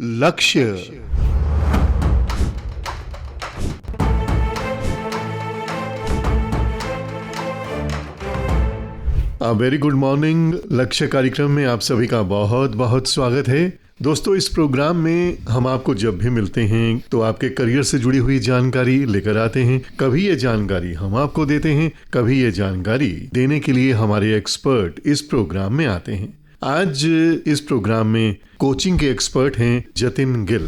लक्ष्य। Very good morning. लक्ष्य कार्यक्रम में आप सभी का बहुत बहुत स्वागत है। दोस्तों, इस प्रोग्राम में हम आपको जब भी मिलते हैं तो आपके करियर से जुड़ी हुई जानकारी लेकर आते हैं। कभी ये जानकारी हम आपको देते हैं, कभी ये जानकारी देने के लिए हमारे एक्सपर्ट इस प्रोग्राम में आते हैं। आज इस प्रोग्राम में कोचिंग के एक्सपर्ट हैं जतिन गिल,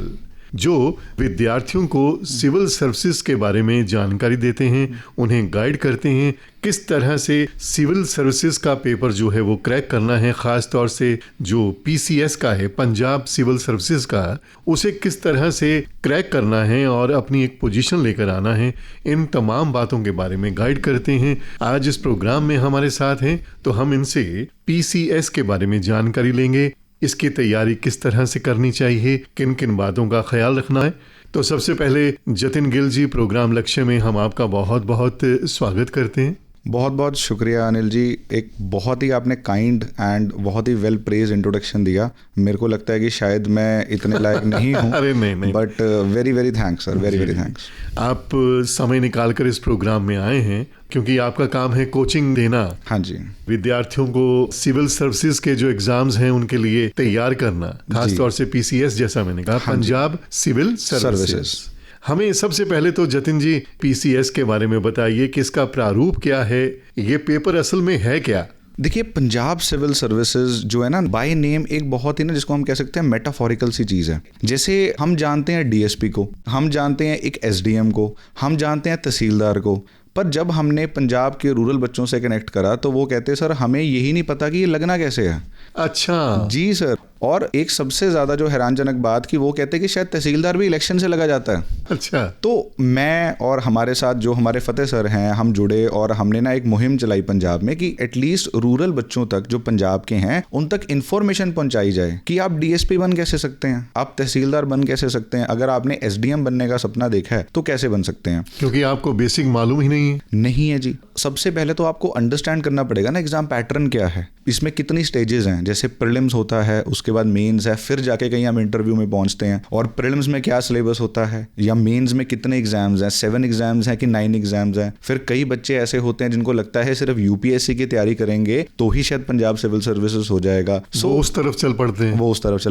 जो विद्यार्थियों को सिविल सर्विसेज के बारे में जानकारी देते हैं, उन्हें गाइड करते हैं किस तरह से सिविल सर्विसेज का पेपर जो है वो क्रैक करना है, ख़ास तौर से जो पीसीएस का है, पंजाब सिविल सर्विसेज का, उसे किस तरह से क्रैक करना है और अपनी एक पोजीशन लेकर आना है। इन तमाम बातों के बारे में गाइड करते हैं। आज इस प्रोग्राम में हमारे साथ हैं, तो हम इनसे पीसीएस के बारे में जानकारी लेंगे, इसकी तैयारी किस तरह से करनी चाहिए, किन किन बातों का ख्याल रखना है। तो सबसे पहले जतिन गिल जी, प्रोग्राम लक्ष्य में हम आपका बहुत बहुत स्वागत करते हैं। बहुत बहुत शुक्रिया अनिल जी। एक बहुत ही आपने काइंड एंड बहुत ही वेल प्रेज इंट्रोडक्शन दिया। मेरे को लगता है कि शायद मैं इतने लायक नहीं हूँ। अरे नहीं, but very very thanks sir, very very thanks. आप समय निकाल कर इस प्रोग्राम में आए हैं क्योंकि आपका काम है कोचिंग देना। हाँ जी। विद्यार्थियों को सिविल सर्विसेज के जो एग्जाम्स हैं उनके लिए तैयार करना, खासतौर से पीसीएस, जैसा मैंने कहा, पंजाब सिविल सर्विसेज। हमें सबसे पहले तो जतिन जी पीसीएस के बारे में बताइए कि इसका प्रारूप क्या है, ये पेपर असल में है क्या? देखिए, पंजाब सिविल सर्विसेज जो है ना, बाय नेम एक बहुत ही ना, जिसको हम कह सकते हैं मेटाफोरिकल सी चीज़ है। जैसे हम जानते हैं डीएसपी को, हम जानते हैं एक एसडीएम को, हम जानते हैं तहसीलदार को, पर जब हमने पंजाब के रूरल बच्चों से कनेक्ट करा तो वो कहते सर हमें यही नहीं पता कि ये लगना कैसे है। अच्छा जी सर। और एक सबसे ज़्यादा जो हैरानजनक बात कि वो कहते हैं कि शायद तहसीलदार भी इलेक्शन से लगा जाता है। अच्छा। तो मैं और हमारे साथ जो हमारे फतेह सर हैं, हम जुड़े और हमने ना एक मुहिम चलाई पंजाब में कि एटलीस्ट रूरल बच्चों तक जो पंजाब के हैं उन तक इन्फॉर्मेशन पहुंचाई जाए कि आप डीएसपी बन कैसे सकते हैं, आप तहसीलदार बन कैसे सकते हैं, अगर आपने एसडीएम बनने का सपना देखा है तो कैसे बन सकते हैं। क्योंकि आपको बेसिक मालूम ही नहीं है जी। सबसे पहले तो आपको अंडरस्टैंड करना पड़ेगा ना एग्जाम पैटर्न क्या है, इसमें कितनी स्टेजेस हैं। जैसे प्रीलिम्स होता है, उसके बाद मेंस है, फिर जाके कहीं हम इंटरव्यू में पहुंचते हैं। और प्रीलिम्स में क्या सिलेबस होता है, या मेंस में कितने एग्जाम्स हैं, 7 एग्जाम्स हैं कि 9 एग्जाम्स हैं। फिर कई बच्चे ऐसे होते हैं जिनको लगता है सिर्फ यूपीएससी की तैयारी करेंगे तो ही शायद पंजाब सिविल सर्विसेज हो जाएगा। वो उस तरफ चल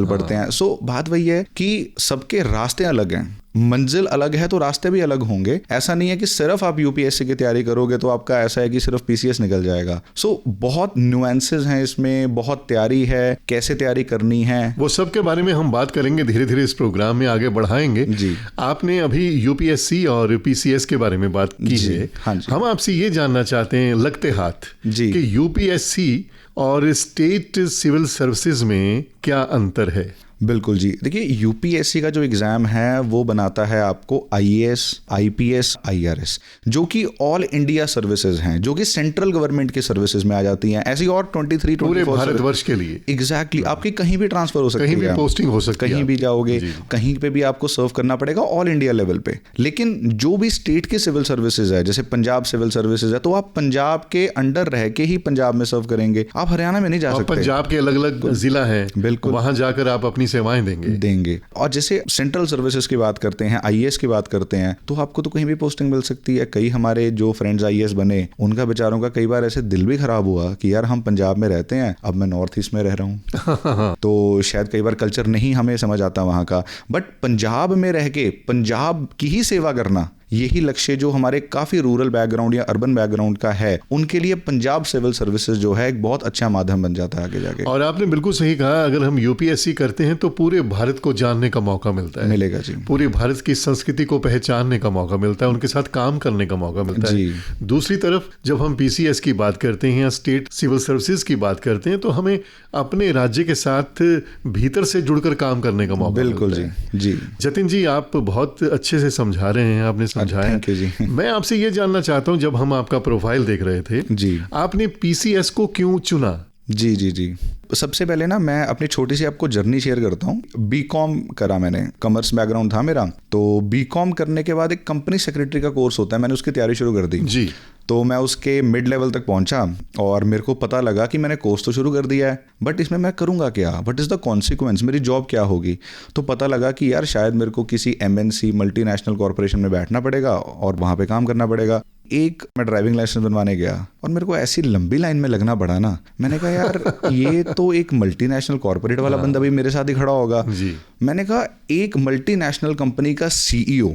पड़ते हैं। सो बात वही है कि सबके रास्ते अलग हैं, मंजिल अलग है तो रास्ते भी अलग होंगे। ऐसा नहीं है कि सिर्फ आप यूपीएससी की तैयारी करोगे तो आपका ऐसा है कि सिर्फ पीसीएस निकल जाएगा। सो बहुत न्यूएंसेस हैं इसमें, बहुत तैयारी है, कैसे तैयारी करनी है, वो सब के बारे में हम बात करेंगे, धीरे धीरे इस प्रोग्राम में आगे बढ़ाएंगे जी। आपने अभी यूपीएससी और पीसीएस के बारे में बात की है। हाँ जी। हम आपसे ये जानना चाहते हैं लगते हाथ जी कि यूपीएससी और स्टेट सिविल सर्विसेज में क्या अंतर है? बिल्कुल जी। देखिए, यूपीएससी का जो एग्ज़ाम है वो बनाता है आपको आईएएस, आईपीएस, आईआरएस, जो कि ऑल इंडिया सर्विसेज हैं, जो कि सेंट्रल गवर्नमेंट की सर्विसेज में आ जाती हैं। ऐसी और 23 पूरे भारतवर्ष के लिए एग्जैक्टली आपकी कहीं भी ट्रांसफर हो सकती है, कहीं भी पोस्टिंग हो सकती है, कहीं भी जाओगे, कहीं पे भी आपको सर्व करना पड़ेगा ऑल इंडिया लेवल पे। लेकिन जो भी स्टेट की सिविल सर्विसेज है, जैसे पंजाब सिविल सर्विसेज है, तो आप पंजाब के अंडर रह के ही पंजाब में सर्व करेंगे, आप हरियाणा में नहीं जा सकते। पंजाब के अलग अलग जिला है, बिल्कुल, वहां जाकर आप अपनी सेवाएं देंगे। और जैसे सेंट्रल सर्विसेज की बात करते हैं, आईएएस की बात करते हैं, तो आपको तो कहीं भी पोस्टिंग मिल सकती है। कई हमारे जो फ्रेंड्स आईएएस बने, उनका बेचारों का कई बार ऐसे दिल भी खराब हुआ कि यार हम पंजाब में रहते हैं, अब मैं नॉर्थ ईस्ट में रह रहा हूँ तो शायद कई बार कल्चर नहीं हमें समझ आता वहाँ का, बट पंजाब में रह के पंजाब की ही सेवा करना, यही लक्ष्य जो हमारे काफ़ी रूरल बैकग्राउंड या अर्बन बैकग्राउंड का है, उनके लिए पंजाब सिविल सर्विसेज जो है एक बहुत अच्छा माध्यम बन जाता है आगे जाके। और आपने बिल्कुल सही कहा, अगर हम यूपीएससी करते हैं तो पूरे भारत को जानने का मौका मिलता है, मिलेगा जी। पूरे भारत की संस्कृति को पहचानने का मौका मिलता है, उनके साथ काम करने का मौका मिलता है। दूसरी तरफ जब हम पीसीएस की बात करते हैं या स्टेट सिविल सर्विसेज की बात करते हैं तो हमें अपने राज्य के साथ भीतर से जुड़कर काम करने का मौका मिलता है। बिल्कुल जी। जतिन जी, आप बहुत अच्छे से समझा रहे हैं, आपने समझाया जी। मैं आपसे ये जानना चाहता हूँ, जब हम आपका प्रोफाइल देख रहे थे जी, आपने पीसीएस को क्यों चुना? जी। सबसे पहले ना मैं अपनी छोटी सी आपको जर्नी शेयर करता हूँ। बीकॉम करा मैंने, कॉमर्स बैकग्राउंड था मेरा, तो बीकॉम करने के बाद एक कंपनी सेक्रेटरी का कोर्स होता है, मैंने उसकी तैयारी शुरू कर दी जी। तो मैं उसके मिड लेवल तक पहुंचा और मेरे को पता लगा कि मैंने कोर्स तो शुरू कर दिया है, बट इसमें मैं करूंगा क्या, व्हाट इज़ द कॉन्सिक्वेंस, मेरी जॉब क्या होगी। तो पता लगा कि यार शायद मेरे को किसी MNC मल्टीनेशनल कॉर्पोरेशन में बैठना पड़ेगा और वहाँ पे काम करना पड़ेगा। मैं ड्राइविंग लाइसेंस बनवाने गया और मेरे को ऐसी लंबी लाइन में लगना पड़ा ना, मैंने कहा यार ये तो एक मल्टीनेशनल कॉर्पोरेट वाला बंदा भी मेरे साथ ही खड़ा होगा। मैंने कहा एक मल्टीनेशनल कंपनी का CEO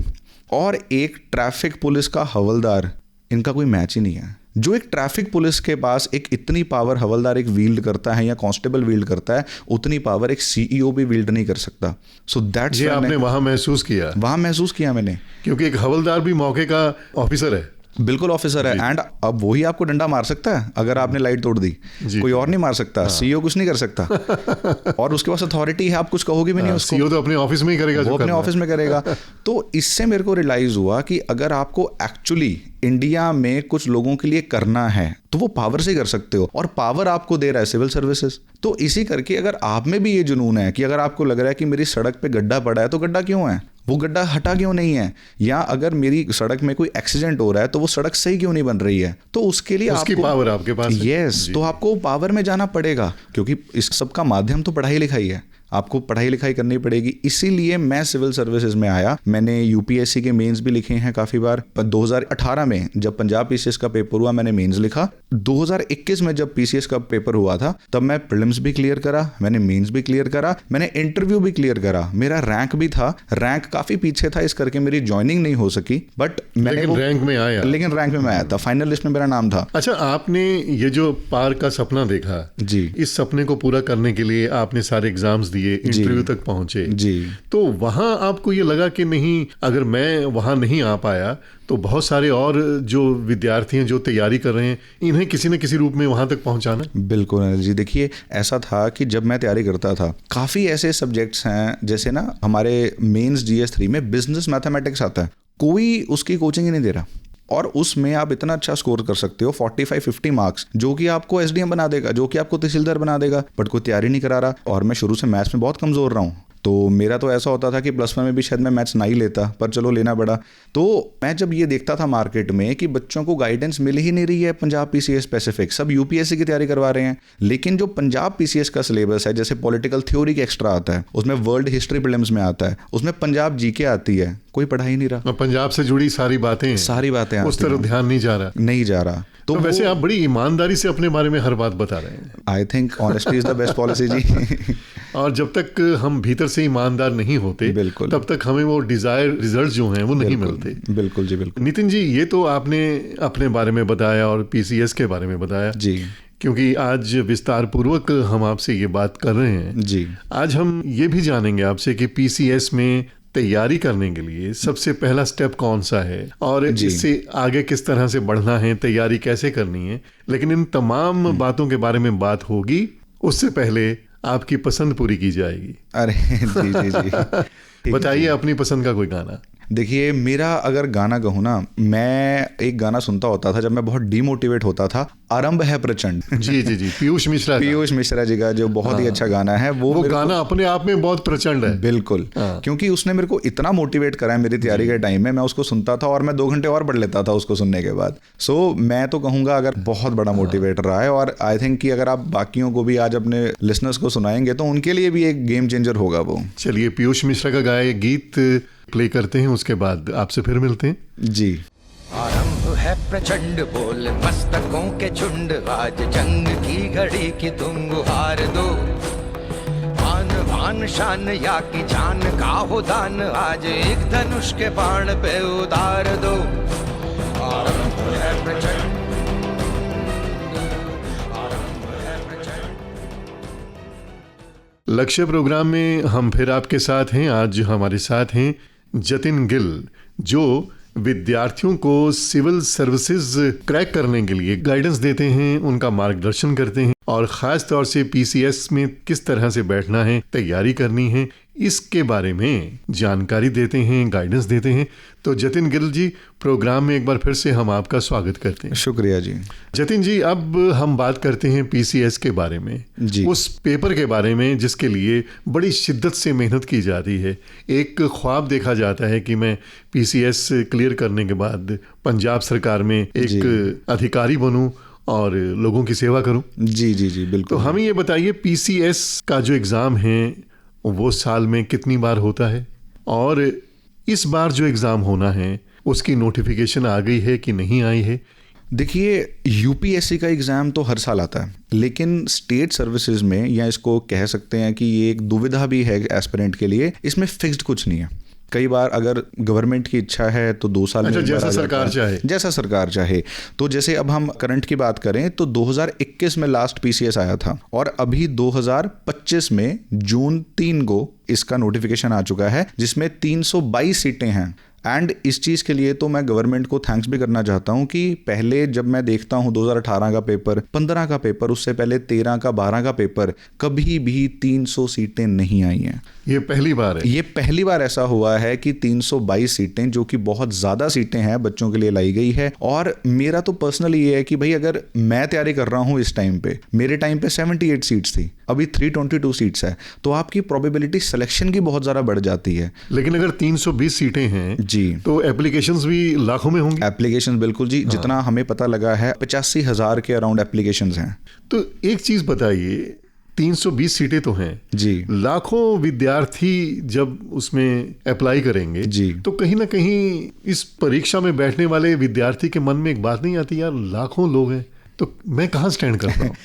और एक ट्रैफिक पुलिस का हवलदार, इनका कोई मैच ही नहीं है। जो एक ट्रैफिक पुलिस के पास एक इतनी पावर हवलदार एक वील्ड करता है या कांस्टेबल वील्ड करता है, उतनी पावर एक CEO भी वील्ड नहीं कर सकता। सो दैट्स ये आपने वहां महसूस किया मैंने, क्योंकि एक हवलदार भी मौके का ऑफिसर है। बिल्कुल ऑफिसर है, एंड अब वही आपको डंडा मार सकता है अगर आपने लाइट तोड़ दी, कोई और नहीं मार सकता। CEO कुछ नहीं कर सकता और उसके पास अथॉरिटी है, आप कुछ कहोगे भी नहीं उसको। CEO तो अपने ऑफिस में ही करेगा, वो अपने ऑफिस में करेगा। तो इससे मेरे को रियलाइज हुआ कि अगर आपको एक्चुअली इंडिया में कुछ लोगों के लिए करना है तो वो पावर से कर सकते हो, और पावर आपको दे रहा है सिविल सर्विसेज। तो इसी करके अगर आप में भी ये जुनून है कि अगर आपको लग रहा है कि मेरी सड़क पे गड्ढा पड़ा है, तो गड्ढा क्यों है, वो गड्ढा हटा क्यों नहीं है, या अगर मेरी सड़क में कोई एक्सीडेंट हो रहा है तो वो सड़क सही क्यों नहीं बन रही है, तो उसके लिए उसकी पावर आपके पास है। यस, तो आपको पावर में जाना पड़ेगा, क्योंकि इस सब का माध्यम तो पढ़ाई लिखाई है, आपको पढ़ाई लिखाई करनी पड़ेगी। इसीलिए मैं सिविल सर्विसेज में आया। मैंने UPSC के मेंस भी लिखे हैं काफ़ी बार। 2018 में जब पंजाब PCS का पेपर हुआ मैंने मेंस लिखा। 2021 में जब PCS का पेपर हुआ था तब मैं प्रीलिम्स भी क्लियर करा, मैंने मेंस भी क्लियर करा, मैंने इंटरव्यू भी क्लियर करा। मेरा रैंक भी था, रैंक काफ़ी पीछे था, इस करके मेरी ज्वाइनिंग नहीं हो सकी, बट मैंने रैंक में आया था, फाइनल लिस्ट में मेरा नाम था। अच्छा, आपने ये जो पार का सपना देखा जी, इस सपने को पूरा करने के लिए आपने सारे एग्जाम्स दिए, इंटरव्यू तक पहुंचे जी, तो वहां आपको ये लगा कि नहीं, अगर मैं वहां नहीं आ पाया तो बहुत सारे और जो विद्यार्थी हैं जो तैयारी कर रहे हैं, इन्हें किसी न किसी रूप में वहां तक पहुंचाना। बिल्कुल अनिल जी, देखिए ऐसा था कि जब मैं तैयारी करता था, काफ़ी ऐसे सब्जेक्ट्स हैं जैसे ना हमारे मेंस GS3 में बिजनेस मैथमेटिक्स आता है, कोई उसकी कोचिंग ही नहीं दे रहा, और उसमें आप इतना अच्छा स्कोर कर सकते हो 45-50 मार्क्स, जो कि आपको SDM बना देगा, जो कि आपको तहसीलदार बना देगा, बट कोई तैयारी नहीं करा रहा। और मैं शुरू से मैथ्स में बहुत कमज़ोर रहा हूँ, तो मेरा तो ऐसा होता था कि +1 में भी शायद मैं मैथ्स नहीं लेता, पर चलो लेना पड़ा। तो मैं जब ये देखता था मार्केट में कि बच्चों को गाइडेंस मिल ही नहीं रही है पंजाब PCS स्पेसिफिक, सब UPSC की तैयारी करवा रहे हैं, लेकिन जो पंजाब PCS का सिलेबस है, जैसे पॉलिटिकल थ्योरी का एक्स्ट्रा आता है, उसमें वर्ल्ड हिस्ट्री प्रीलिम्स में आता है, उसमें पंजाब GK आती है, कोई पढ़ा ही नहीं रहा। पंजाब से जुड़ी सारी बातें उस तरफ ध्यान नहीं जा रहा। तो वैसे आप बड़ी ईमानदारी से अपने बारे में हर बात बता रहे हैं। I think honesty is the best policy जी। और जब तक हम भीतर से ईमानदार नहीं होते, बिल्कुल, तब तक हमें वो डिजायर रिजल्ट जो हैं वो नहीं मिलते। बिल्कुल जी, बिल्कुल। नितिन जी, ये तो आपने अपने बारे में बताया और PCS के बारे में बताया जी, क्योंकि आज विस्तार पूर्वक हम आपसे ये बात कर रहे हैं जी। आज हम ये भी जानेंगे आपसे कि PCS में तैयारी करने के लिए सबसे पहला स्टेप कौन सा है और इससे आगे किस तरह से बढ़ना है, तैयारी कैसे करनी है। लेकिन इन तमाम बातों के बारे में बात होगी, उससे पहले आपकी पसंद पूरी की जाएगी। अरे जी जी जी। बताइए अपनी पसंद का कोई गाना। देखिए, मेरा अगर गाना कहूँ ना, मैं एक गाना सुनता होता था जब मैं बहुत डिमोटिवेट होता था, आरंभ है प्रचंड। जी जी जी, पीयूष मिश्रा जी का जो बहुत ही अच्छा गाना है, वो गाना अपने आप में बहुत प्रचंड है। बिल्कुल, क्योंकि उसने मेरे को इतना मोटिवेट करा है मेरी तैयारी के टाइम में, मैं उसको सुनता था और मैं 2 घंटे और पढ़ लेता था उसको सुनने के बाद। सो मैं तो कहूँगा अगर बहुत बड़ा मोटिवेटर रहा है, और आई थिंक कि अगर आप बाकियों को भी आज अपने लिसनर्स को सुनाएंगे तो उनके लिए भी एक गेम चेंजर होगा वो। चलिए पीयूष मिश्रा का गाया गीत प्ले करते हैं, उसके बाद आपसे फिर मिलते हैं जी। आरंभ है प्रचंड बोल मस्तकों के झुंड, आज जंग की घड़ी की तुम गुहार दो, आन बान शान या की जान का हो दान, आज एक धनुष के बाण पे उतार दो। आरंभ है प्रचंड, आरंभ है प्रचंड। लक्ष्य प्रोग्राम में हम फिर आपके साथ हैं। आज हमारे साथ हैं जतिन गिल, जो विद्यार्थियों को सिविल सर्विसेज क्रैक करने के लिए गाइडेंस देते हैं, उनका मार्गदर्शन करते हैं। और ख़ास तौर से पीसीएस में किस तरह से बैठना है, तैयारी करनी है, इसके बारे में जानकारी देते हैं, गाइडेंस देते हैं। तो जतिन गिल जी, प्रोग्राम में एक बार फिर से हम आपका स्वागत करते हैं। शुक्रिया जी। जतिन जी, अब हम बात करते हैं पीसीएस के बारे में जी। उस पेपर के बारे में जिसके लिए बड़ी शिद्दत से मेहनत की जाती है। एक ख्वाब देखा जाता है कि मैं पीसीएस क्लियर करने के बाद पंजाब सरकार में एक अधिकारी बनूं और लोगों की सेवा करूं। जी जी जी, बिल्कुल। तो हमें ये बताइए, पीसीएस का जो एग्ज़ाम है वो साल में कितनी बार होता है, और इस बार जो एग्ज़ाम होना है उसकी नोटिफिकेशन आ गई है कि नहीं आई है? देखिए, यूपीएससी का एग्ज़ाम तो हर साल आता है, लेकिन स्टेट सर्विसेज में, या इसको कह सकते हैं कि ये एक दुविधा भी है एस्पिरेंट के लिए, इसमें फिक्स्ड कुछ नहीं है। कई बार अगर गवर्नमेंट की इच्छा है तो 2 साल में जैसा सरकार चाहे, जैसा सरकार चाहे। तो जैसे अब हम करंट की बात करें तो 2021 में लास्ट पीसीएस आया था, और अभी 2025 में जून 3 को इसका नोटिफिकेशन आ चुका है, जिसमें 322 सीटें हैं। एंड इस चीज़ के लिए तो मैं गवर्नमेंट को थैंक्स भी करना चाहता हूँ कि पहले जब मैं देखता हूँ 2018 का पेपर, 15 का पेपर, उससे पहले 13 का, 12 का पेपर, कभी भी 300 सीटें नहीं आई हैं। ये पहली बार है। ये पहली बार ऐसा हुआ है कि 322 सीटें, जो कि बहुत ज़्यादा सीटें हैं, बच्चों के लिए लाई गई है। और मेरा तो पर्सनली ये है कि भाई अगर मैं तैयारी कर रहा हूँ इस टाइम पे, मेरे टाइम पे 78 सीट्स थी, अभी 322 सीट्स है, तो आपकी प्रोबेबिलिटी सिलेक्शन की बहुत ज़्यादा बढ़ जाती है। लेकिन अगर 320 सीटें हैं जी, तो एप्लीकेशंस भी लाखों में होंगी। एप्लीकेशन बिल्कुल जी। जितना हमें पता लगा है 85,000 के अराउंड एप्लीकेशंस हैं। तो एक चीज़ बताइए, 320 सीटें तो हैं जी, लाखों विद्यार्थी जब उसमें अप्लाई करेंगे जी, तो कहीं ना कहीं इस परीक्षा में बैठने वाले विद्यार्थी के मन में एक बात नहीं आती, यार लाखों लोग हैं तो मैं कहाँ स्टैंड करता हूँ?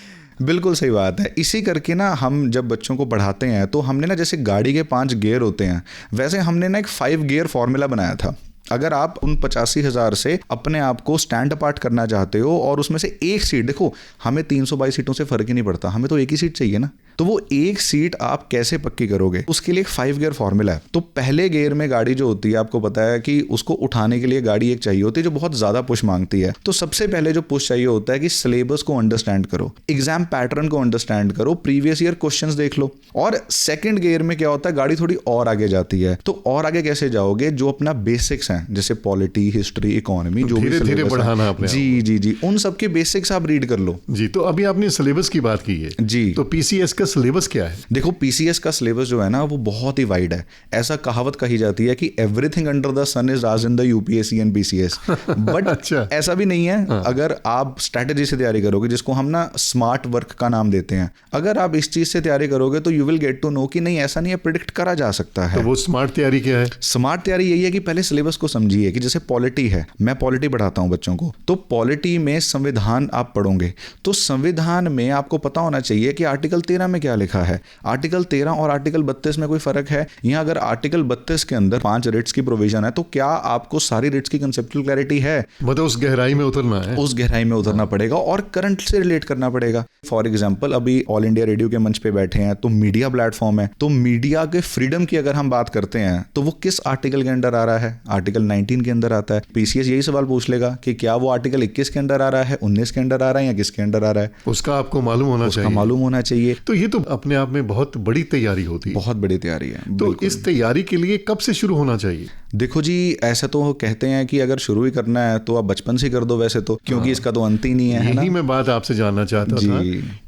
बिल्कुल सही बात है। इसी करके ना हम जब बच्चों को पढ़ाते हैं तो हमने ना, जैसे गाड़ी के 5 गियर होते हैं, वैसे हमने ना एक 5 गियर फॉर्मूला बनाया था। अगर आप उन 85,000 से अपने आप को स्टैंड अपार्ट करना चाहते हो, और उसमें से एक सीट, देखो हमें 322 सीटों से फर्क ही नहीं पड़ता, हमें तो एक ही सीट चाहिए ना, तो वो एक सीट आप कैसे पक्की करोगे, उसके लिए एक 5 गियर फॉर्मूला है। तो पहले गियर में गाड़ी जो होती है, आपको पता है कि उसको उठाने के लिए गाड़ी एक चाहिए होती है जो बहुत ज्यादा पुश मांगती है। तो सबसे पहले जो पुश चाहिए होता है कि सिलेबस को अंडरस्टैंड करो, एग्जाम पैटर्न को अंडरस्टैंड करो, प्रीवियस ईयर क्वेश्चंस देख लो। और सेकंड गियर में क्या होता है, गाड़ी थोड़ी और आगे जाती है। तो और आगे कैसे जाओगे, जो अपना बेसिक्स हैं, जैसे पॉलिटी, हिस्ट्री, इकोनॉमी, जो धीरे धीरे बढ़ाना अपने। जी जी जी, उन सबके बेसिक्स आप रीड कर लो। जी, तो अभी आपने सिलेबस की बात की है जी, तो पीसीएस का सिलेबस क्या है? देखो, पीसीएस का सिलेबस जो है ना, वो बहुत ही वाइड है। ऐसा कहावत कही जाती है कि everything under the sun is आज in the UPSC and PCS, but अच्छा, ऐसा भी नहीं है। अगर आप स्ट्रैटेजी से तैयारी करोगे, जिसको हम ना स्मार्ट वर्क का नाम देते हैं, अगर आप इस चीज से तैयारी करोगे तो you will get to know कि नहीं, ऐसा नहीं है, प्रिडिक्ट करा जा सकता है। तो वो स्मार्ट तैयारी क्या है? स्मार्ट तैयारी यही है कि पहले सिलेबस को समझिए। कि जैसे पॉलिटी है, मैं पॉलिटी पढ़ाता हूं बच्चों को, तो पॉलिटी में संविधान आप पढ़ोगे, तो संविधान में आपको पता होना चाहिए कि आर्टिकल 13 में क्या लिखा है। आर्टिकल 13 और आर्टिकल 32 में कोई फर्क है? यहाँ अगर आर्टिकल 32 के अंदर 5 रिट्स की प्रोविजन है, तो क्या आपको सारी रिट्स की कंसेप्चुअल क्लैरिटी है? मतलब उस गहराई में उतरना है, उस गहराई में उतरना पड़ेगा और करंट से रिलेट करना पड़ेगा। फॉर एग्जाम्पल, अभी ऑल इंडिया रेडियो के मंच पे बैठे हैं, तो मीडिया प्लेटफॉर्म है, तो मीडिया के फ्रीडम की अगर हम बात करते हैं तो वो किस आर्टिकल के अंडर आ रहा है? आर्टिकल 19 के अंदर आता है। पीसीएस यही सवाल पूछ लेगा कि क्या वो आर्टिकल 21 के अंदर आ रहा है, 19 के अंदर आ रहा है, या किसके अंदर आ रहा है? उसका आपको मालूम होना चाहिए। मालूम होना चाहिए। तो ये तो अपने आप में बहुत बड़ी तैयारी होती है। बहुत बड़ी तैयारी है। तो इस तैयारी के लिए कब से शुरू होना चाहिए? देखो जी, ऐसा तो कहते हैं कि अगर शुरू ही करना है तो आप बचपन से कर दो वैसे तो, क्योंकि इसका तो अंत ही नहीं है। यही मैं बात आपसे जानना चाहता था,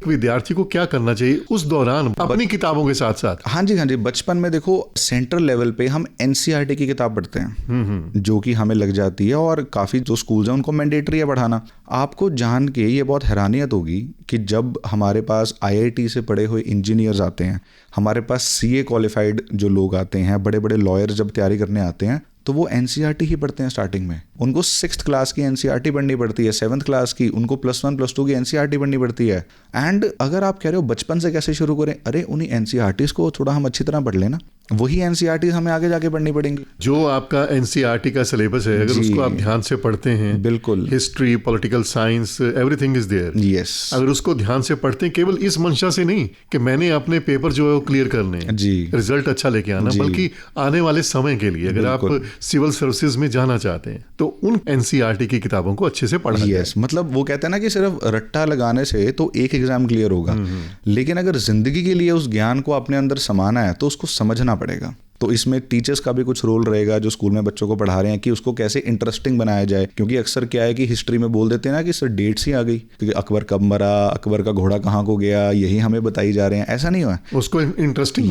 विद्यार्थी को क्या करना चाहिए उस दौरान अपनी किताबों के साथ साथ? हाँ जी, हाँ जी। बचपन में देखो, सेंट्रल लेवल पे हम एनसीईआरटी की किताब पढ़ते हैं, जो कि हमें लग जाती है, और काफ़ी जो स्कूल्स हैं उनको मैंडेटरी है पढ़ाना। आपको जान के ये बहुत हैरानियत होगी कि जब हमारे पास आईआईटी से पढ़े हुए इंजीनियर्स आते हैं, हमारे पास सीए क्वालिफाइड जो लोग आते हैं, बड़े बड़े लॉयर्स जब तैयारी करने आते हैं, तो वो एनसीईआरटी ही पढ़ते हैं स्टार्टिंग में। उनको 6th क्लास की एनसीईआरटी पढ़नी पड़ती है, 7th क्लास की, उनको +1 +2 की एनसीईआरटी पढ़नी पड़ती है। एंड अगर आप कह रहे हो बचपन से कैसे शुरू करें, अरे उन्हीं एनसीईआरटीज को थोड़ा हम अच्छी तरह पढ़ लेना, वही एनसीईआरटीज हमें आगे जाके पढ़नी पड़ेंगी। जो आपका एनसीईआरटी का सिलेबस है, अगर उसको आप ध्यान से पढ़ते हैं, बिल्कुल, history, political science, everything is there. Yes, अगर उसको ध्यान से पढ़ते हैं, केवल इस मंशा से नहीं कि मैंने अपने पेपर जो है वो क्लियर करने हैं, जी, रिजल्ट अच्छा लेके आना, बल्कि आने वाले समय के लिए अगर आप सिविल सर्विसेज में जाना चाहते हैं तो उन एनसीईआरटी की किताबों को अच्छे से पढ़ा जाए। यस, मतलब वो कहते हैं ना कि सिर्फ रट्टा लगाने से तो एक एग्जाम क्लियर होगा, लेकिन अगर जिंदगी के लिए उस ज्ञान को अपने अंदर समाना है तो उसको समझना पड़ेगा। तो इसमें टीचर्स का भी कुछ रोल रहेगा जो स्कूल में बच्चों को पढ़ा रहे हैं कि उसको कैसे इंटरेस्टिंग बनाया जाए, क्योंकि अक्सर क्या है कि हिस्ट्री में बोल देते हैं ना कि सर डेट्स ही आ गई, क्योंकि अकबर कब मरा, अकबर का घोड़ा कहाँ को गया, यही हमें बताई जा रहे हैं। ऐसा नहीं हुआ, उसको इंटरेस्टिंग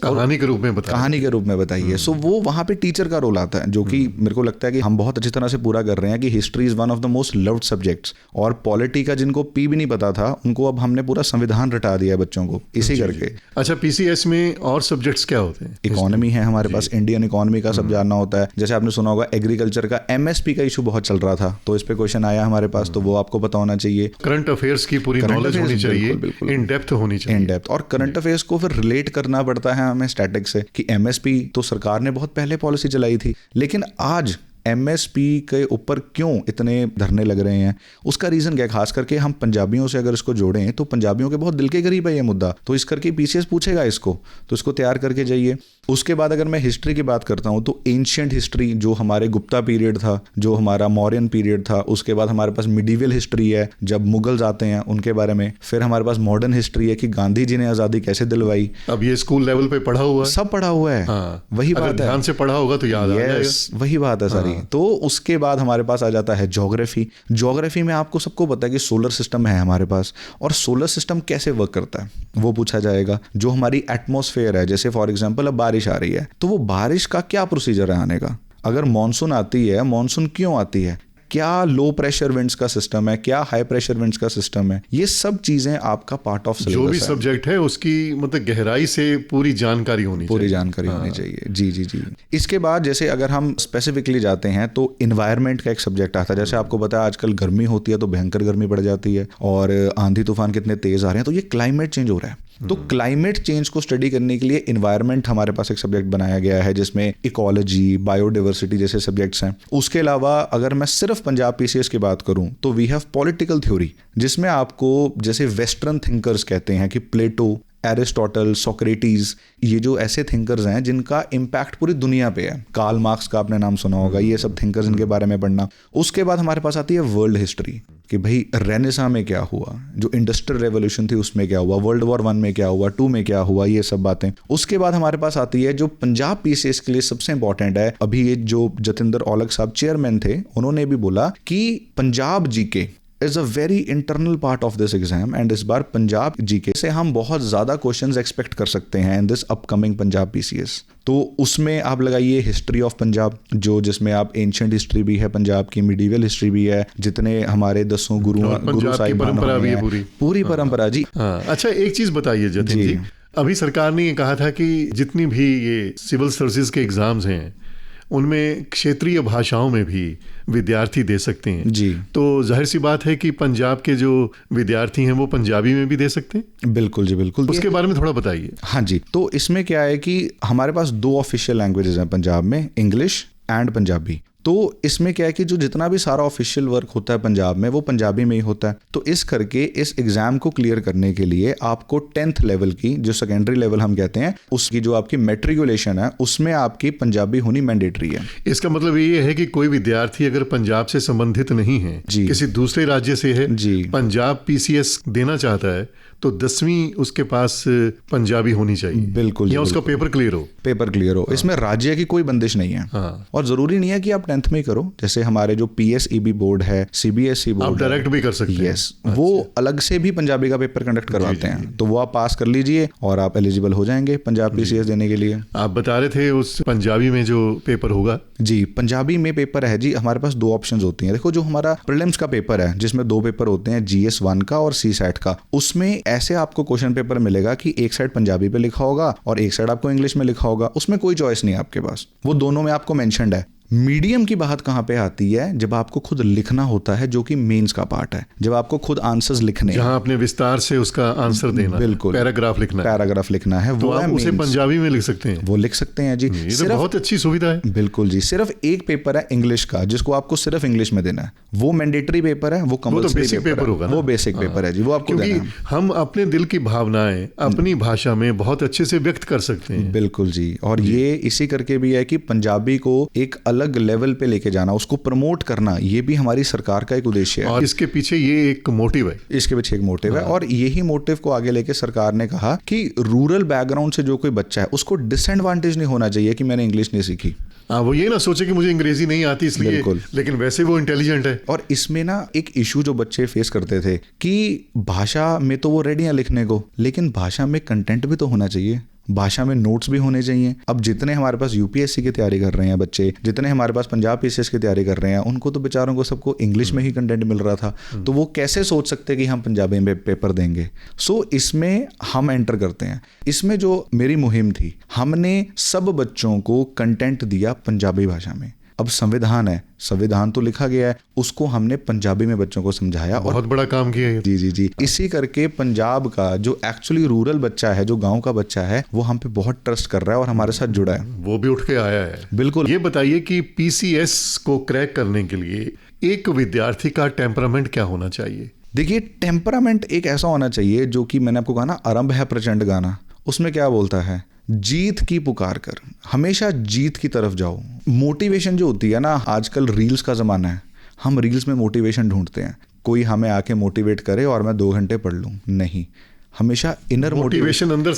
कहानी के रूप में बताइए, कहानी के रूप में बताइए। सो वो वहाँ पे टीचर का रोल आता है, जो कि मेरे को लगता है कि हम बहुत अच्छी तरह से पूरा कर रहे हैं कि history is one of the most loved subjects. और पॉलिटी का जिनको पी भी नहीं पता था उनको अब हमने पूरा संविधान रटा दिया है बच्चों को इसी करके। अच्छा, पीसीएस में और सब्जेक्ट्स क्या होते हैं? इकोनॉमी है हमारे पास, इंडियन इकोनॉमी का सब जानना होता है। जैसे आपने सुना होगा एग्रीकल्चर का एमएसपी का इशू बहुत चल रहा था, तो इस पे क्वेश्चन आया हमारे पास, तो वो आपको पता होना चाहिए। करंट अफेयर्स की पूरी नॉलेज होनी चाहिए, इन डेप्थ होनी चाहिए, इन डेप्थ। और करंट अफेयर्स को फिर रिलेट करना पड़ता है हमें स्टैटिक से, कि एमएसपी तो सरकार ने बहुत पहले पॉलिसी चलाई थी, लेकिन आज एमएसपी के ऊपर क्यों इतने धरने लग रहे हैं, उसका रीजन क्या है? खास करके हम पंजाबियों से अगर इसको जोड़ें तो पंजाबियों के बहुत दिल के करीब है ये मुद्दा, तो इस करके पीसीएस पूछेगा इसको, तो इसको तैयार करके जाइए। उसके बाद अगर मैं हिस्ट्री की बात करता हूं तो एंशिएंट हिस्ट्री, जो हमारे गुप्ता पीरियड था, जो हमारा मौर्यन पीरियड था, उसके बाद हमारे पास मिडीवल हिस्ट्री है जब मुगल्स आते हैं उनके बारे में, फिर हमारे पास मॉडर्न हिस्ट्री है कि गांधी जी ने आजादी कैसे दिलवाई। अब ये स्कूल लेवल पे पढ़ा हुआ है, सब पढ़ा हुआ है। हाँ, वही बात है, ध्यान से पढ़ा होगा तो याद आ जाएगा। वही बात है सारी। तो उसके बाद हमारे पास आ जाता है ज्योग्राफी। ज्योग्राफी में आपको सबको पता है कि सोलर सिस्टम है हमारे पास, और सोलर सिस्टम कैसे वर्क करता है वो पूछा जाएगा। जो हमारी एटमॉस्फेयर है, जैसे फॉर एग्जांपल अब बारिश आ रही है, तो वो बारिश का क्या प्रोसीजर है आने का, अगर मॉनसून आती है, मॉनसून क्यों आती है, क्या लो प्रेशर विंड्स का सिस्टम है, क्या हाई प्रेशर विंड्स का सिस्टम है, ये सब चीजें आपका पार्ट ऑफ सिलेबस है। जो भी सब्जेक्ट है उसकी मतलब गहराई से पूरी जानकारी होनी चाहिए। जी जी जी। इसके बाद जैसे अगर हम स्पेसिफिकली जाते हैं तो इन्वायरमेंट का एक सब्जेक्ट आता है। जैसे आपको पता है आजकल गर्मी होती है तो भयंकर गर्मी बढ़ जाती है, और आंधी तूफान कितने तेज आ रहे हैं, तो ये क्लाइमेट चेंज हो रहा है। तो क्लाइमेट चेंज को स्टडी करने के लिए इन्वायरमेंट हमारे पास एक सब्जेक्ट बनाया गया है, जिसमें इकोलॉजी, बायोडाइवर्सिटी जैसे सब्जेक्ट्स हैं। उसके अलावा अगर मैं सिर्फ पंजाब पीसीएस की बात करूं तो वी हैव पॉलिटिकल थ्योरी, जिसमें आपको जैसे वेस्टर्न थिंकर्स कहते हैं कि प्लेटो, एरिस्टोटल, सोक्रेटिस, ये जो ऐसे थिंकर्स हैं जिनका इम्पैक्ट पूरी दुनिया पे है। कार्ल मार्क्स का आपने नाम सुना होगा, ये सब थिंकर्स इनके बारे में पढ़ना। उसके बाद हमारे पास आती है वर्ल्ड हिस्ट्री, कि भाई रेनेसां में क्या हुआ, जो इंडस्ट्रियल रेवोल्यूशन थी उसमें क्या हुआ, वर्ल्ड वॉर 1 में क्या हुआ, 2 में क्या हुआ, ये सब बातें। उसके बाद हमारे पास आती है जो पंजाब पीसीएस के लिए सबसे इंपॉर्टेंट है, अभी ये जो जतिंदर औलख साहब चेयरमैन थे उन्होंने भी बोला कि Punjab GK is a very internal part of this exam, and इस बार पंजाब जीके से हम बहुत ज्यादा क्वेश्चंस एक्सपेक्ट कर सकते हैं in this upcoming Punjab PCS. तो उसमें आप लगाइए हिस्ट्री ऑफ पंजाब, जो जिसमें आप एंशिएंट हिस्ट्री भी है पंजाब की, मिडीवल हिस्ट्री भी है, जितने हमारे 10 गुरु साहिबान पूरी परंपरा जी। अच्छा, एक चीज बताइए जतिन जी, अभी सरकार ने ये कहा था कि जितनी भी ये सिविल सर्विसेज के एग्जाम्स हैं उनमें क्षेत्रीय भाषाओं में भी विद्यार्थी दे सकते हैं जी। तो जाहिर सी बात है कि पंजाब के जो विद्यार्थी हैं वो पंजाबी में भी दे सकते हैं। बिल्कुल जी, बिल्कुल। उसके बारे में थोड़ा बताइए। हाँ जी, तो इसमें क्या है कि हमारे पास 2 ऑफिशियल लैंग्वेजेस हैं पंजाब में, इंग्लिश एंड पंजाबी। तो इसमें क्या है कि जो जितना भी सारा ऑफिशियल वर्क होता है पंजाब में वो पंजाबी में ही होता है। तो इस करके इस एग्जाम को क्लियर करने के लिए आपको 10th लेवल की, जो सेकेंडरी लेवल हम कहते हैं, उसकी जो आपकी मैट्रिकुलेशन है उसमें आपकी पंजाबी होनी मैंडेटरी है। इसका मतलब ये है कि कोई विद्यार्थी अगर पंजाब से संबंधित नहीं है, किसी दूसरे राज्य से है जी, पंजाब पीसीएस देना चाहता है, तो 10वीं उसके पास पंजाबी होनी चाहिए। बिल्कुल, या उसका पेपर क्लियर हो। इसमें राज्य की कोई बंदिश नहीं है। और जरूरी नहीं है कि आप 10th में करो। जैसे हमारे जो पीएसईबी बोर्ड है, सीबीएसई बोर्ड, आप डायरेक्ट भी कर सकते हैं। वो अलग से भी पंजाबी का पेपर कंडक्ट करवाते हैं, तो वो आप पास कर लीजिए और आप एलिजिबल हो जाएंगे पंजाब पीसीएस देने के लिए। आप बता रहे थे उस पंजाबी में जो पेपर होगा जी, पंजाबी में पेपर है जी, हमारे पास 2 ऑप्शंस होती हैं। देखो, जो हमारा प्रीलिम्स का पेपर है जिसमें 2 पेपर होते हैं, जीएस 1 का और सीसैट का, उसमें ऐसे आपको क्वेश्चन पेपर मिलेगा कि एक साइड पंजाबी पे लिखा होगा और एक साइड आपको इंग्लिश में लिखा होगा। उसमें कोई चॉइस नहीं है आपके पास, वो दोनों में आपको मेंशन्ड है। मीडियम की बात कहां पे आती है, जब आपको खुद लिखना होता है, जो कि मेंस का पार्ट है, जब आपको खुद आंसर्स लिखने, जहां अपने विस्तार से उसका आंसर देना, बिल्कुल, पैराग्राफ लिखना है, तो वो आप उसे पंजाबी में लिख सकते हैं। वो लिख सकते हैं जी, सिर्फ बहुत अच्छी सुविधा है। बिल्कुल जी। सिर्फ एक पेपर है इंग्लिश का जिसको आपको सिर्फ इंग्लिश में देना है, वो मैंडेटरी पेपर है, वो कंपल्सरी पेपर होगा, वो बेसिक पेपर है जी, वो आपको देना है। हम अपने दिल की भावनाएं अपनी भाषा में बहुत अच्छे से व्यक्त कर सकते हैं। बिल्कुल जी। और ये इसी करके भी है कि पंजाबी को एक अलग लेवल पे लेके जाना, उसको प्रमोट करना, ये भी हमारी सरकार का एक उद्देश्य है। और इसके पीछे ये एक मोटिव है, इसके पीछे एक मोटिव है। और यही मोटिव को आगे लेके सरकार ने कहा कि रूरल बैकग्राउंड से जो कोई बच्चा है उसको डिसएडवांटेज नहीं होना चाहिए कि मैंने इंग्लिश नहीं सीखी। वो ये ना सोचे कि मुझे अंग्रेजी नहीं आती इसलिए, बिल्कुल। लेकिन वैसे वो इंटेलिजेंट है। और इसमें ना एक इशू जो बच्चे फेस करते थे कि भाषा में तो वो रेडी हैं लिखने को, लेकिन भाषा में कंटेंट भी तो होना चाहिए, भाषा में नोट्स भी होने चाहिए। अब जितने हमारे पास यूपीएससी की तैयारी कर रहे हैं बच्चे, जितने हमारे पास पंजाब पीसीएस की तैयारी कर रहे हैं, उनको तो बेचारों को सबको इंग्लिश में ही कंटेंट मिल रहा था, तो वो कैसे सोच सकते कि हम पंजाबी में पेपर देंगे। सो इसमें हम एंटर करते हैं। इसमें जो मेरी मुहिम थी, हमने सब बच्चों को कंटेंट दिया पंजाबी भाषा में। अब संविधान है, संविधान तो लिखा गया है, उसको हमने पंजाबी में बच्चों को समझाया। और बहुत बड़ा काम किया है। जी जी जी, इसी करके पंजाब का जो एक्चुअली रूरल बच्चा है, जो गांव का बच्चा है, वो हम पे बहुत ट्रस्ट कर रहा है और हमारे साथ जुड़ा है। वो भी उठ के आया है। बिल्कुल। ये बताइए कि पीसीएस को क्रैक करने के लिए एक विद्यार्थी का टेम्परामेंट क्या होना चाहिए? देखिए, टेम्परामेंट एक ऐसा होना चाहिए जो कि मैंने आपको कहा ना, आरंभ है प्रचंड गाना, उसमें क्या बोलता है, जीत की पुकार कर, हमेशा जीत की तरफ जाओ। मोटिवेशन जो होती है ना, आजकल रील्स का ज़माना है, हम रील्स में मोटिवेशन ढूंढते हैं, कोई हमें आके मोटिवेट करे और मैं 2 घंटे पढ़ लूँ, नहीं, हमेशा इनर मोटिवेशन अंदर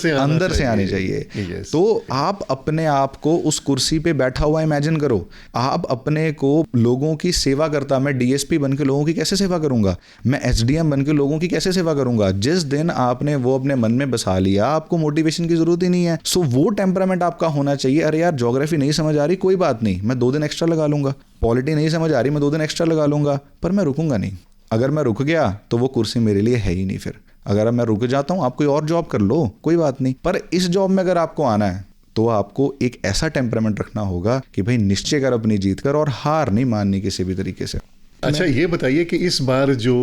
से आनी चाहिए। तो आप अपने आप को उस कुर्सी पे बैठा हुआ इमेजिन करो, आप अपने को लोगों की सेवा करता, मैं डीएसपी बन के लोगों की कैसे सेवा करूंगा, मैं एसडीएम बन के लोगों की कैसे सेवा करूंगा। जिस दिन आपने वो अपने मन में बसा लिया, आपको मोटिवेशन की जरूरत ही नहीं है। सो वो टेम्परामेंट आपका होना चाहिए। अरे यार, ज्योग्राफी नहीं समझ आ रही, कोई बात नहीं, मैं 2 दिन एक्स्ट्रा लगा लूंगा। पॉलिटी नहीं समझ आ रही, मैं 2 दिन एक्स्ट्रा लगा लूंगा, पर मैं रुकूंगा नहीं। अगर मैं रुक गया तो वो कुर्सी मेरे लिए है ही नहीं। फिर अगर मैं रुक जाता हूं, आप कोई और जॉब कर लो, कोई बात नहीं, पर इस जॉब में अगर आपको आना है तो आपको एक ऐसा टेम्परामेंट रखना होगा कि भाई निश्चय कर अपनी जीत कर, और हार नहीं माननी किसी भी तरीके से। अच्छा, ये बताइए कि इस बार जो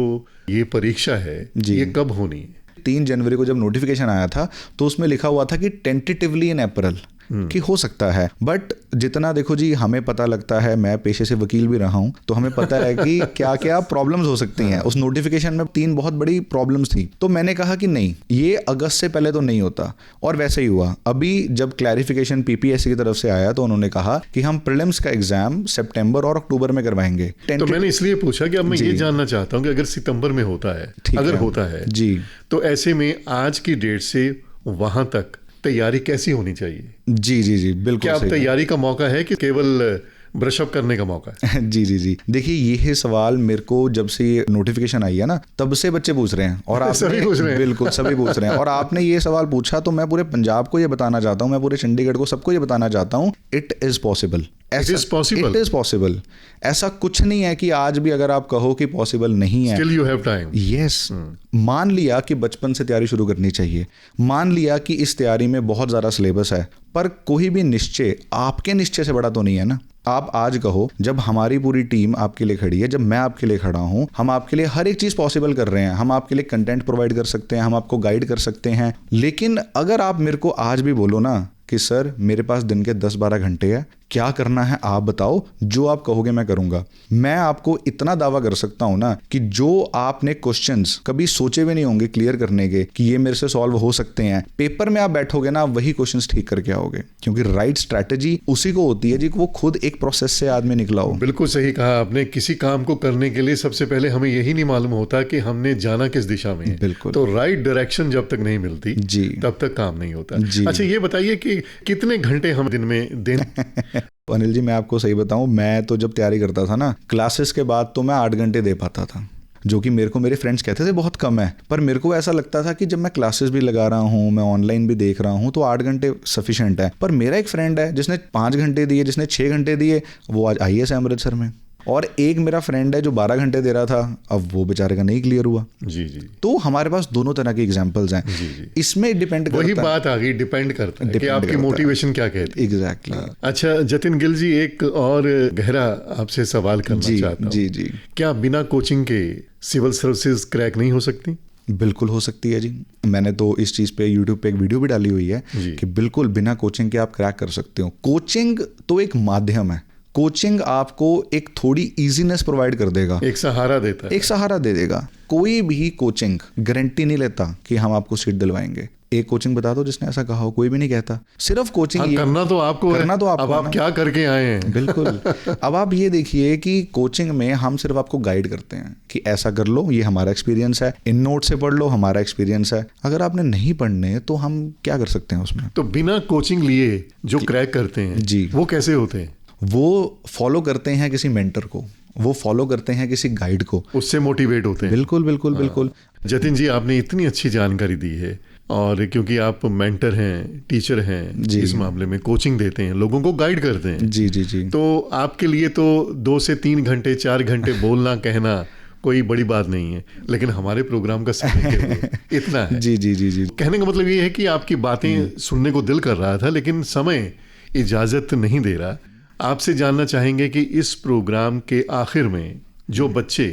ये परीक्षा है, ये कब होनी है? 3 जनवरी को जब नोटिफिकेशन आया था तो उसमें लिखा हुआ था कि टेंटेटिवली इन अप्रैल कि हो सकता है। बट जितना देखो जी, हमें पता लगता है, मैं पेशे से वकील भी रहा हूं, तो हमें पता है कि क्या क्या प्रॉब्लम्स हो सकती हैं। उस नोटिफिकेशन में 3 बहुत बड़ी प्रॉब्लम्स थी, तो मैंने कहा कि नहीं, ये अगस्त से पहले तो नहीं होता, और वैसे ही हुआ। अभी जब क्लैरिफिकेशन पीपीएससी की तरफ से आया तो उन्होंने कहा कि हम प्रीलिम्स का एग्जाम सितंबर और अक्टूबर में करवाएंगे। तो मैंने इसलिए पूछा कि अब मैं ये जानना चाहता हूँ कि अगर सितंबर में होता है, अगर होता है जी, तो ऐसे में आज की डेट से वहां तक तैयारी कैसी होनी चाहिए? जी जी जी, बिल्कुल। क्या अब तैयारी का मौका है कि केवल ब्रशअप करने का मौका है? जी जी जी, देखिए, ये सवाल मेरे को जब से ये नोटिफिकेशन आई है ना, तब से बच्चे पूछ रहे हैं, और सभी पूछ रहे हैं। बिल्कुल सभी पूछ रहे हैं। और आपने ये सवाल पूछा तो मैं पूरे पंजाब को ये बताना चाहता हूँ, मैं पूरे चंडीगढ़ को, सबको ये बताना चाहता हूँ, it is possible. It is possible. ऐसा कुछ नहीं है कि आज भी अगर आप कहो कि पॉसिबल नहीं है, still you have time. Yes. मान लिया कि बचपन से तैयारी शुरू करनी चाहिए, मान लिया कि इस तैयारी में बहुत ज्यादा सिलेबस है, पर कोई भी निश्चय आपके निश्चय से बड़ा तो नहीं है ना। आप आज कहो, जब हमारी पूरी टीम आपके लिए खड़ी है, जब मैं आपके लिए खड़ा हूं, हम आपके लिए हर एक चीज पॉसिबल कर रहे हैं, हम आपके लिए कंटेंट प्रोवाइड कर सकते हैं, हम आपको गाइड कर सकते हैं। लेकिन अगर आप मेरे को आज भी बोलो ना कि सर मेरे पास दिन के 10-12 घंटे है, क्या करना है आप बताओ, जो आप कहोगे मैं करूंगा। मैं आपको इतना दावा कर सकता हूं ना कि जो आपने क्वेश्चंस कभी सोचे भी नहीं होंगे क्लियर करने के कि ये मेरे से सॉल्व हो सकते हैं, पेपर में आप बैठोगे ना, वही क्वेश्चंस ठीक करके आओगे। क्योंकि राइट स्ट्रैटेजी उसी को होती है जी, वो खुद एक प्रोसेस से आदमी निकला हो। बिल्कुल सही कहा आपने। किसी काम को करने के लिए सबसे पहले हमें यही नहीं मालूम होता कि हमने जाना किस दिशा में है। बिल्कुल। तो राइट डायरेक्शन जब तक नहीं मिलती जी, तब तक काम नहीं होता। अच्छा, ये बताइए कि कितने घंटे हम दिन में दें? अनिल जी, मैं आपको सही बताऊं, मैं तो जब तैयारी करता था ना, क्लासेस के बाद तो मैं 8 घंटे दे पाता था, जो कि मेरे को मेरे फ्रेंड्स कहते थे बहुत कम है, पर मेरे को ऐसा लगता था कि जब मैं क्लासेस भी लगा रहा हूँ, मैं ऑनलाइन भी देख रहा हूँ, तो 8 घंटे सफिशिएंट है। पर मेरा एक फ्रेंड है जिसने 5 घंटे दिए, जिसने 6 घंटे दिए, वो आज IAS है अमृतसर में। और एक मेरा फ्रेंड है जो 12 घंटे दे रहा था, अब वो बेचारे का नहीं क्लियर हुआ। जी जी। तो हमारे पास दोनों तरह के एग्जांपल्स हैं। जी जी। इसमें डिपेंड करता है, वही बात आ गई, डिपेंड करता है कि आपकी मोटिवेशन क्या कहती है। एग्जैक्टली। अच्छा जतिन गिल जी, एक और गहरा आपसे सवाल करना चाहता हूँ। जी जी। क्या बिना कोचिंग के सिविल सर्विसेज क्रैक नहीं हो सकती? बिल्कुल हो सकती है जी। मैंने तो इस चीज़ पे YouTube पे एक वीडियो भी डाली हुई है कि बिल्कुल बिना कोचिंग के आप क्रैक कर सकते हो। कोचिंग तो एक माध्यम है, कोचिंग आपको एक थोड़ी इजीनेस प्रोवाइड कर देगा, एक सहारा देता है, एक सहारा दे देगा। कोई भी कोचिंग गारंटी नहीं लेता कि हम आपको सीट दिलवाएंगे, एक कोचिंग बता दो जिसने ऐसा कहा हो, कोई भी नहीं कहता। सिर्फ कोचिंग हाँ, करना तो आपको है। करना तो आपको अब है आप ना। क्या करके आए हैं? बिल्कुल। अब आप ये देखिए कि कोचिंग में हम सिर्फ आपको गाइड करते हैं कि ऐसा कर लो, ये हमारा एक्सपीरियंस है, इन नोट से पढ़ लो, हमारा एक्सपीरियंस है। अगर आपने नहीं पढ़ने तो हम क्या कर सकते हैं उसमें? तो बिना कोचिंग लिए जो क्रैक करते हैं जी। वो कैसे होते हैं? वो फॉलो करते हैं किसी मेंटर को, वो फॉलो करते हैं किसी गाइड को, उससे मोटिवेट होते हैं। बिल्कुल बिल्कुल बिल्कुल। जतिन जी, आपने इतनी अच्छी जानकारी दी है, और क्योंकि आप मेंटर हैं, टीचर हैं, जी। इस मामले में कोचिंग देते हैं, लोगों को गाइड करते हैं, जी जी जी। तो आपके लिए तो 2 से 3 घंटे 4 घंटे बोलना कहना कोई बड़ी बात नहीं है, लेकिन हमारे प्रोग्राम का समय केवल इतना है। जी जी जी जी। कहने का मतलब ये है कि आपकी बातें सुनने को दिल कर रहा था, लेकिन समय इजाजत नहीं दे रहा। आपसे जानना चाहेंगे कि इस प्रोग्राम के आखिर में जो बच्चे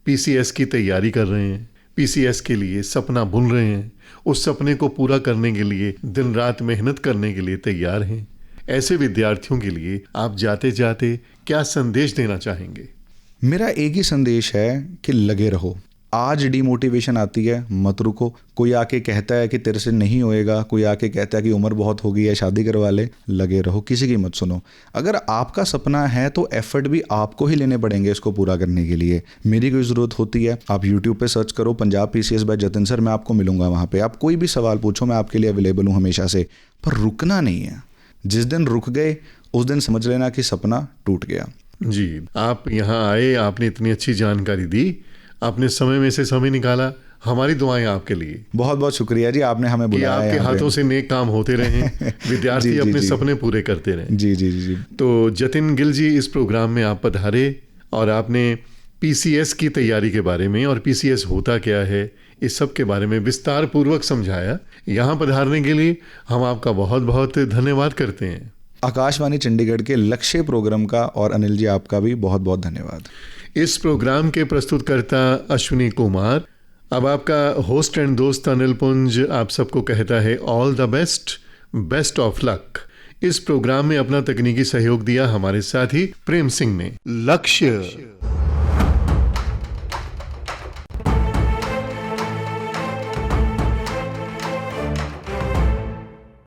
पीसीएस की तैयारी कर रहे हैं, पीसीएस के लिए सपना बुन रहे हैं, उस सपने को पूरा करने के लिए दिन रात मेहनत करने के लिए तैयार हैं, ऐसे विद्यार्थियों के लिए आप जाते जाते क्या संदेश देना चाहेंगे? मेरा एक ही संदेश है कि लगे रहो। आज डिमोटिवेशन आती है, मत रुको। कोई आके कहता है कि तेरे से नहीं होएगा, कोई आके कहता है कि उम्र बहुत हो गई है, शादी करवा ले, लगे रहो, किसी की मत सुनो। अगर आपका सपना है तो एफर्ट भी आपको ही लेने पड़ेंगे इसको पूरा करने के लिए। मेरी कोई ज़रूरत होती है, आप यूट्यूब पे सर्च करो Punjab PCS by Jatin sir, मैं आपको मिलूंगा वहाँ पे। आप कोई भी सवाल पूछो, मैं आपके लिए अवेलेबल हूँ हमेशा से। पर रुकना नहीं है। जिस दिन रुक गए उस दिन समझ लेना कि सपना टूट गया। जी, आप यहाँ आए, आपने इतनी अच्छी जानकारी दी, आपने समय में से समय निकाला, हमारी दुआएं आपके लिए। बहुत बहुत शुक्रिया जी, आपने हमें कि बुलाया आपके यहाँ पे। हाथों से नेक काम होते रहें, विद्यार्थी जी, जी, अपने जी। सपने पूरे करते रहें। जी जी जी जी। तो जतिन गिल जी, इस प्रोग्राम में आप पधारे और आपने पीसीएस की तैयारी के बारे में और पीसीएस होता क्या है, इस सब के बारे में विस्तार पूर्वक समझाया। यहाँ पधारने के लिए हम आपका बहुत बहुत धन्यवाद करते हैं। आकाशवाणी चंडीगढ़ के लक्ष्य प्रोग्राम का और अनिल जी आपका भी बहुत बहुत धन्यवाद। इस प्रोग्राम के प्रस्तुतकर्ता अश्विनी कुमार, अब आपका होस्ट एंड दोस्त अनिल पुंज आप सबको कहता है all the best, best of luck. इस प्रोग्राम में अपना तकनीकी सहयोग दिया हमारे साथी प्रेम सिंह ने। लक्ष्य